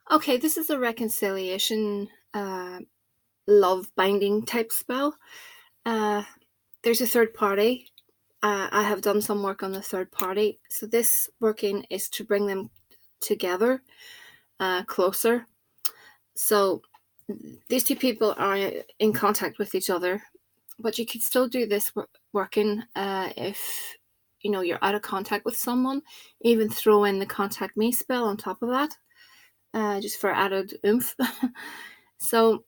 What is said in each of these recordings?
Okay, this is a reconciliation, love binding type spell. Uh, there's a third party. I have done some work on the third party. So this working is to bring them together, closer. So these two people are in contact with each other, but you could still do this working if you're out of contact with someone. Even throw in the contact me spell on top of that, just for added oomph. So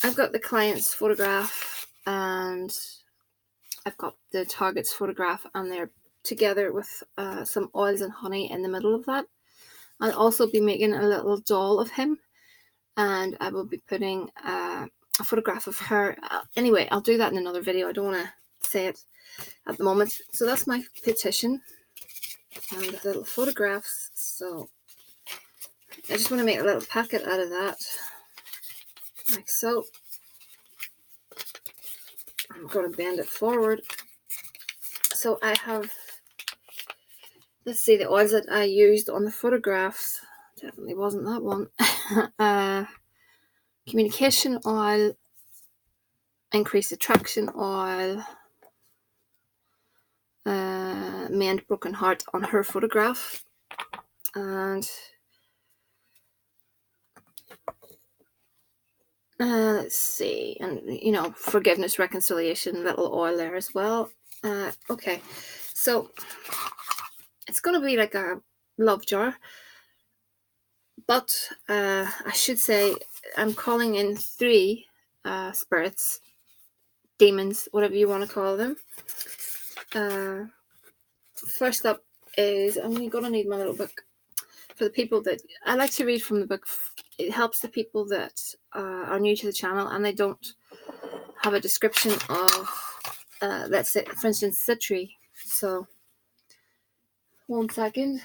I've got the client's photograph and I've got the target's photograph, and they're together with some oils and honey in the middle of that. I'll also be making a little doll of him, and I will be putting a photograph of her. Anyway, I'll do that in another video. I don't want to say it at the moment. So that's my petition and the little photographs. So I just want to make a little packet out of that, like so. I'm going to bend it forward. So I have, let's see, the oils that I used on the photographs. Definitely wasn't that one. Communication oil, increased attraction oil, mend broken heart on her photograph, and let's see, and forgiveness, reconciliation, little oil there as well. Okay, so it's going to be like a love jar, but I should say I'm calling in 3 spirits, demons, whatever you want to call them. First up is, I'm going to need my little book. For the people that I like to read from the book, it helps the people that are new to the channel and they don't have a description of, let's say, for instance, Sitri. So, 1 second.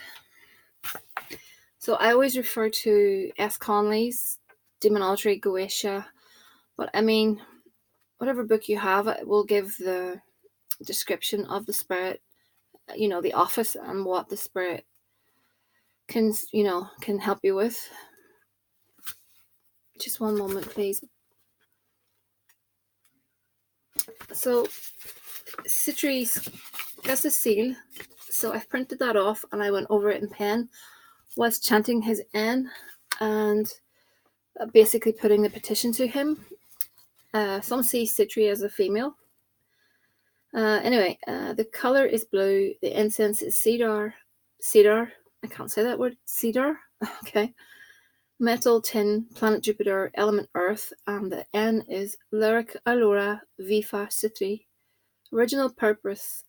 So I always refer to S. Conley's Demonology Goetia, but I mean, whatever book you have, it will give the description of the spirit, the office and what the spirit can help you with. Just 1 moment, please. So Citri's, that's the seal. So I've printed that off and I went over it in pen whilst chanting his N and basically putting the petition to him. Some see Sitri as a female. Anyway, the color is blue. The incense is cedar. I can't say that word. Cedar. Okay. Metal, tin, planet Jupiter, element Earth, and the N is Lyric Allura Viva Sitri. Original purpose.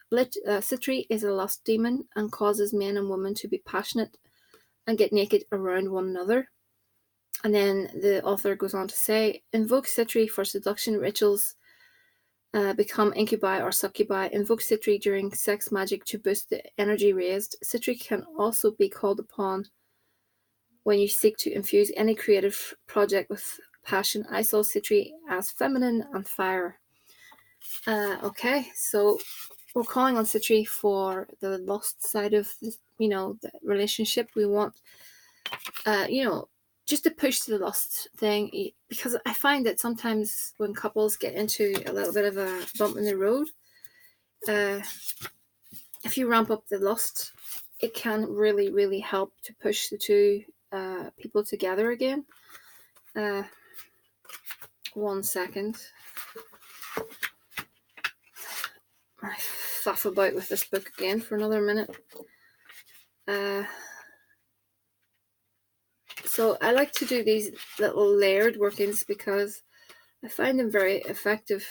Sitri is a lust demon and causes men and women to be passionate and get naked around one another. And then the author goes on to say, invoke Sitri for seduction rituals, become incubi or succubi. Invoke Sitri during sex magic to boost the energy raised. Sitri can also be called upon when you seek to infuse any creative project with passion. I saw Sitri as feminine and fire. Okay, so we're calling on Sitri for the lust side of the relationship. We want, just to push the lust thing, because I find that sometimes when couples get into a little bit of a bump in the road, if you ramp up the lust, it can really, really help to push the two people together again. 1 second. I faff about with this book again for another minute. So I like to do these little layered workings because I find them very effective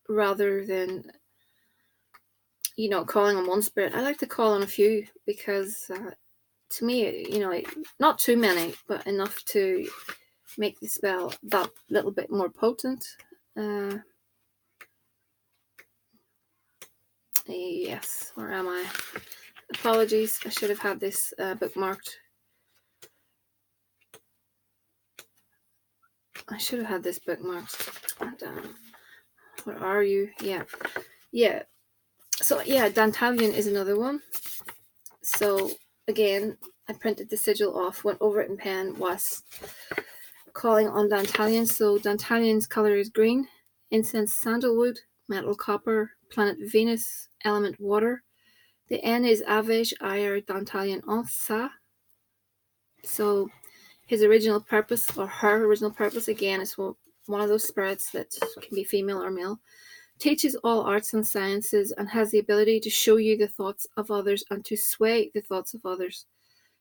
rather than, calling on one spirit. I like to call on a few because to me, not too many, but enough to make the spell that little bit more potent. Yes, where am I? Apologies, I should have had this bookmarked. Where are you? Yeah. So yeah, Dantalion is another one. So again, I printed the sigil off, went over it in pen, was calling on Dantalion. So Dantalion's color is green, incense sandalwood, metal copper, planet Venus, element water. The N is Avej Ayer Dantalion Sa. So his original purpose, or her original purpose, again, is one of those spirits that can be female or male, teaches all arts and sciences and has the ability to show you the thoughts of others and to sway the thoughts of others.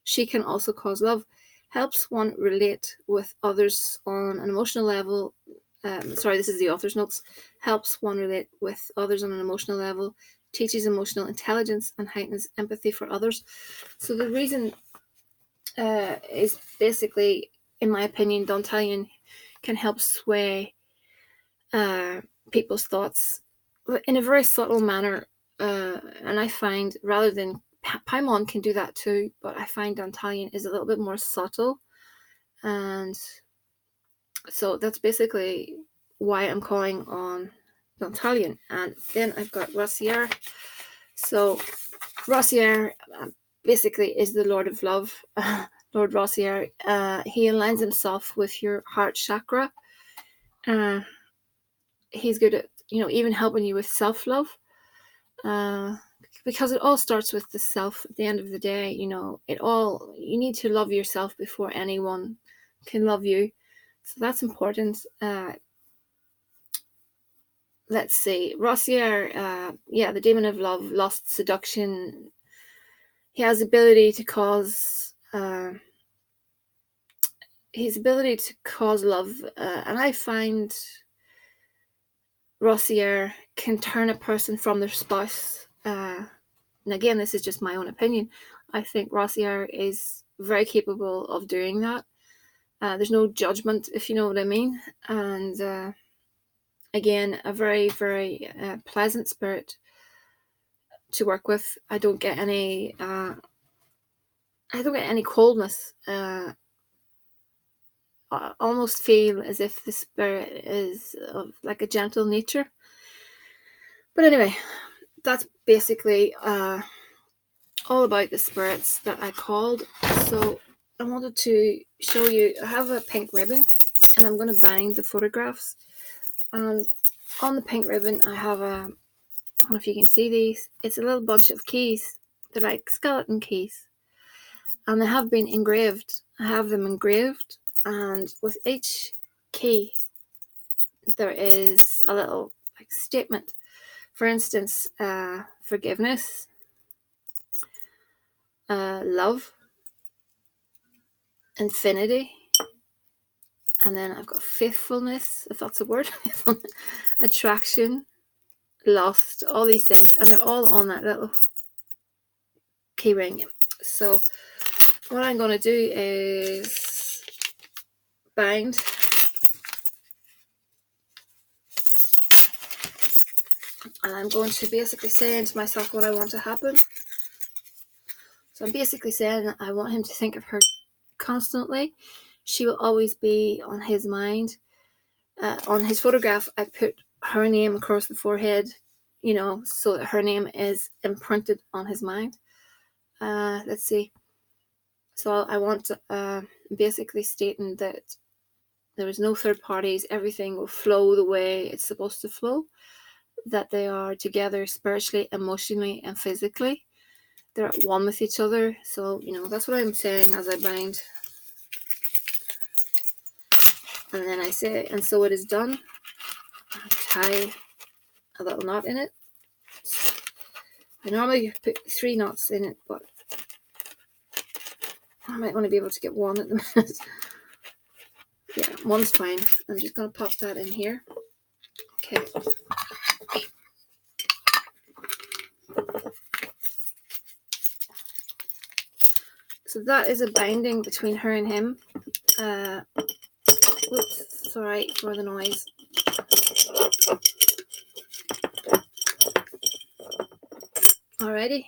She can also cause love, helps one relate with others on an emotional level. Sorry, this is the author's notes. Helps one relate with others on an emotional level, teaches emotional intelligence, and heightens empathy for others. So the reason is basically, in my opinion, Dantalion can help sway people's thoughts in a very subtle manner. And I find, rather than Paimon can do that too, but I find Dantalion is a little bit more subtle. And so that's basically why I'm calling on Dantalion. And then I've got Rosier. So Rosier basically is the Lord of Love. Lord Rosier, he aligns himself with your heart chakra. He's good at, even helping you with self-love. Because it all starts with the self at the end of the day. You need to love yourself before anyone can love you. So that's important. Let's see. Rosier, the demon of love, lust, seduction. He has ability to cause love, and I find Rosier can turn a person from their spouse. And again, this is just my own opinion. I think Rosier is very capable of doing that. There's no judgment, if you know what I mean. And again, a very, very pleasant spirit to work with. I don't get any coldness. I almost feel as if the spirit is of like a gentle nature. But anyway, that's basically all about the spirits that I called. So I wanted to show you, I have a pink ribbon and I'm going to bind the photographs. And on the pink ribbon I have I don't know if you can see these, it's a little bunch of keys. They're like skeleton keys and they have been engraved. I have them engraved, and with each key there is a little like statement. For instance, forgiveness, love, infinity, and then I've got faithfulness, if that's a word, attraction, lost, all these things, and they're all on that little key ring. So what I'm going to do is bind, and I'm going to basically say to myself what I want to happen. So I'm basically saying I want him to think of her constantly. She will always be on his mind. On his photograph, I put her name across the forehead, so that her name is imprinted on his mind. Let's see. So I want basically stating that there is no third parties. Everything will flow the way it's supposed to flow. That they are together spiritually, emotionally, and physically. They're at one with each other. So, that's what I'm saying as I bind. And then I say, and so it is done. I tie a little knot in it. I normally put 3 knots in it, but I might only be able to get 1 at the minute. Yeah, 1's fine. I'm just going to pop that in here. Okay. So that is a binding between her and him. Whoops, sorry for the noise. Alrighty.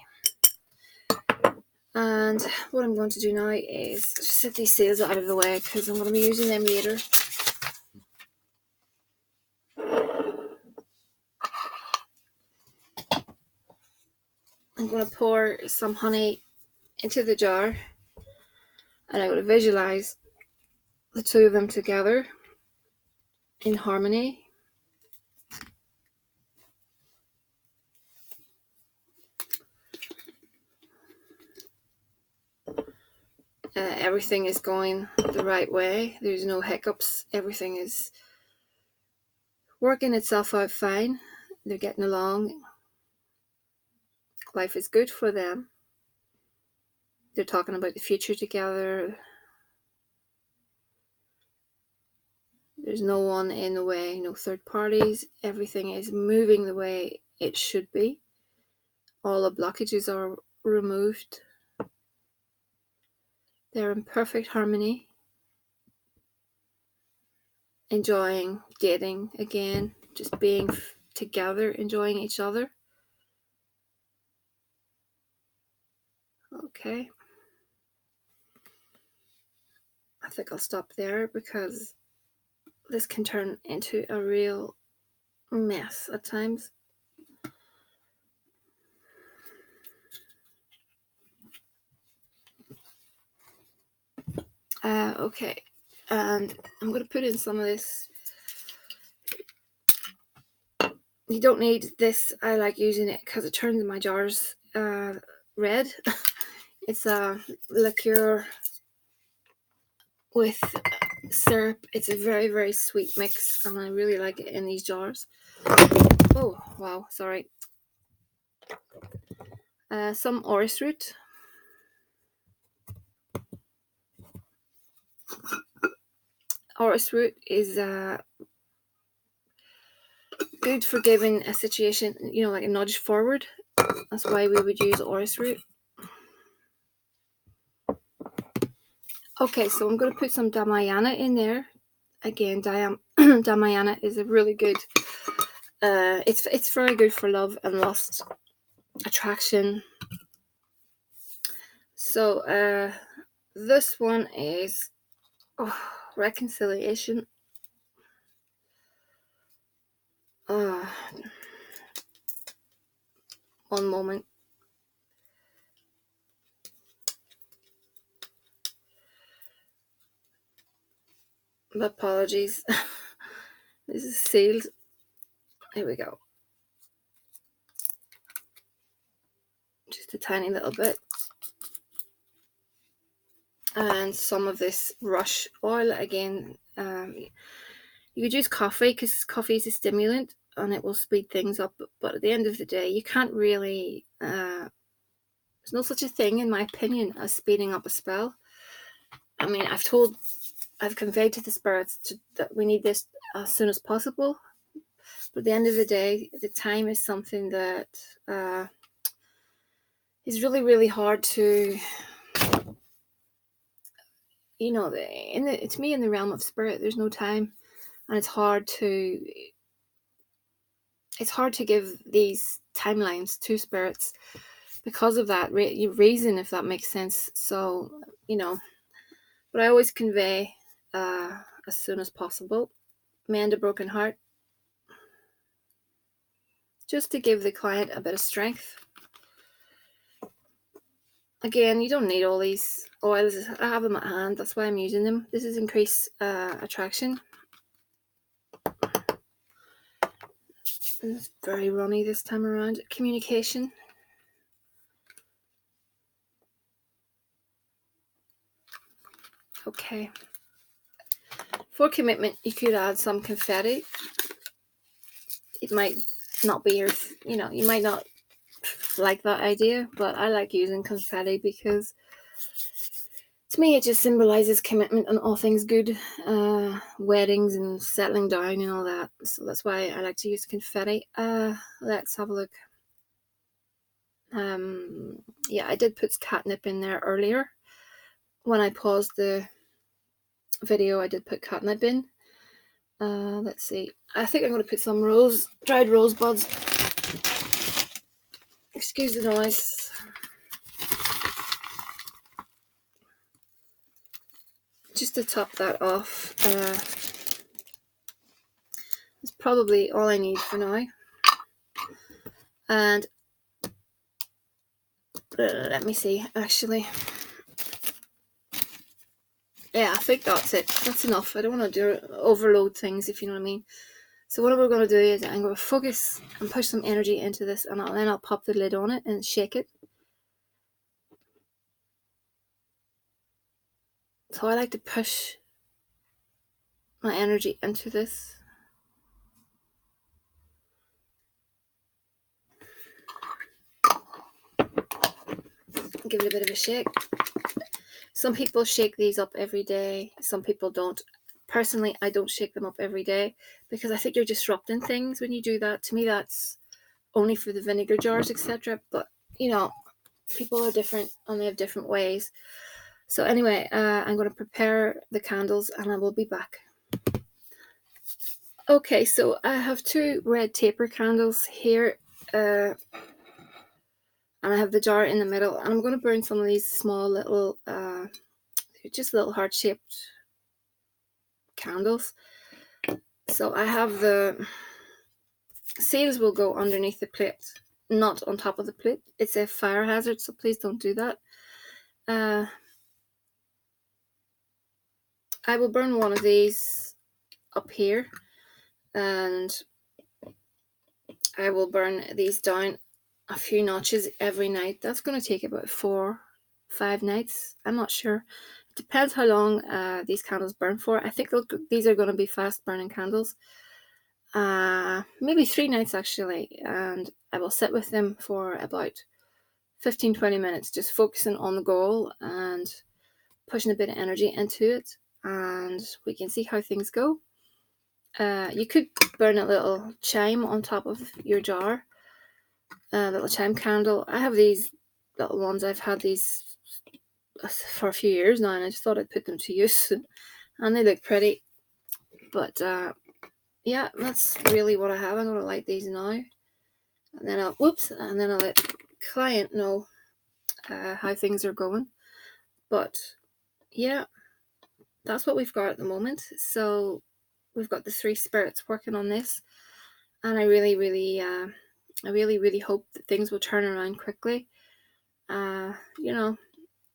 And what I'm going to do now is set these sails out of the way because I'm going to be using them later. I'm going to pour some honey into the jar. And I got to visualize the two of them together in harmony. Everything is going the right way. There's no hiccups. Everything is working itself out fine. They're getting along. Life is good for them. They're talking about the future together. There's no one in the way, no third parties. Everything is moving the way it should be. All the blockages are removed. They're in perfect harmony. Enjoying dating again, just being together, enjoying each other. Okay. I think I'll stop there because this can turn into a real mess at times. Okay, and I'm going to put in some of this. You don't need this. I like using it because it turns my jars red. It's a liqueur with syrup. It's a very, very sweet mix, and I really like it in these jars. Oh, wow, sorry. Some orris root. Orris root is good for giving a situation, like a nudge forward. That's why we would use orris root. Okay, so I'm going to put some Damayana in there. Again, Damayana is a really good, it's very good for love and lust, attraction. So this one is reconciliation. One moment. Apologies. This is sealed. Here we go. Just a tiny little bit. And some of this rush oil again. You could use coffee because coffee is a stimulant and it will speed things up. But at the end of the day, you can't really. There's no such a thing, in my opinion, as speeding up a spell. I mean, I've conveyed to the spirits that we need this as soon as possible. But at the end of the day, the time is something that is really, really hard to. It's me in the realm of spirit. There's no time, and it's hard to give these timelines to spirits because of that reason, if that makes sense. So, but I always convey as soon as possible. Mend a broken heart, just to give the client a bit of strength. Again, you don't need all these oils. I have them at hand. That's why I'm using them. This is increase attraction. It's very runny this time around. Communication. Okay. For commitment, you could add some confetti. It might not be you might not like that idea, but I like using confetti because to me it just symbolizes commitment and all things good, weddings and settling down and all that. So that's why I like to use confetti. Let's have a look. Yeah, I did put catnip in there earlier. When I paused the video, I did put catnip in. Let's see. I think I'm going to put some dried rose buds. Excuse the noise. Just to top that off. That's probably all I need for now. And let me see, actually. Yeah, I think that's it. That's enough. I don't want to overload things, if you know what I mean. So what we're going to do is I'm going to focus and push some energy into this, and then I'll pop the lid on it and shake it. So I like to push my energy into this. Give it a bit of a shake. Some people shake these up every day. Some people don't. Personally, I don't shake them up every day because I think you're disrupting things when you do that. To me, that's only for the vinegar jars, etc. But, you know, people are different and they have different ways. So anyway, I'm going to prepare the candles and I will be back. Okay, so I have 2 red taper candles here. And I have the jar in the middle. And I'm going to burn some of these small little, just little heart-shaped candles. So I have the seals will go underneath the plate, not on top of the plate. It's a fire hazard, so please don't do that. I will burn one of these up here, and I will burn these down a few notches every night. That's going to take about 4-5 nights. I'm not sure. It depends how long these candles burn for. I think these are going to be fast burning candles. Maybe 3 nights actually, and I will sit with them for about 15-20 minutes, just focusing on the goal and pushing a bit of energy into it, and we can see how things go. You could burn a little chime on top of your jar, a little chime candle. I have these little ones. I've had these for a few years now, and I just thought I'd put them to use, and they look pretty. But yeah, that's really what I have. I'm going to light these now, and then I'll let client know how things are going. But yeah, that's what we've got at the moment. So we've got the 3 spirits working on this, and I really hope that things will turn around quickly. You know,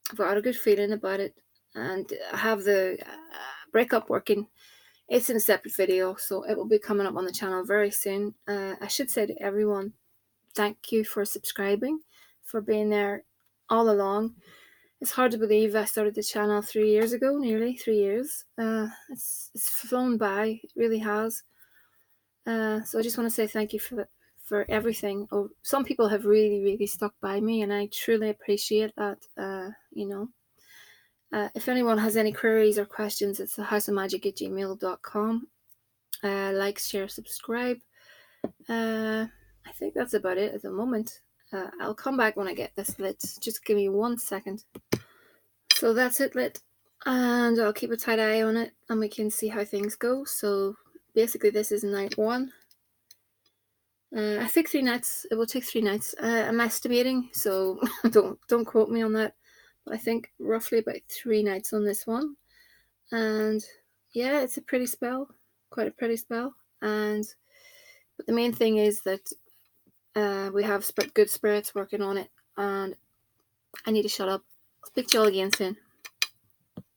I've got a good feeling about it, and I have the breakup working. It's in a separate video, so it will be coming up on the channel very soon. I should say to everyone, thank you for subscribing, for being there all along. It's hard to believe I started the channel 3 years ago, nearly 3 years. It's flown by, it really has. So I just want to say thank you for everything. Some people have really stuck by me, and I truly appreciate that. If anyone has any queries or questions, it's thehouseofmagick@gmail.com. Like, share, subscribe. I think that's about it at the moment. I'll come back when I get this lit. Just give me 1 second. So that's it lit, and I'll keep a tight eye on it, and we can see how things go. So basically this is night 1. I think 3 nights. It will take 3 nights. I'm estimating, so don't quote me on that. But I think roughly about 3 nights on this one. And yeah, it's a pretty spell, quite a pretty spell. But the main thing is that we have good spirits working on it, and I need to shut up. I'll speak to you all again soon.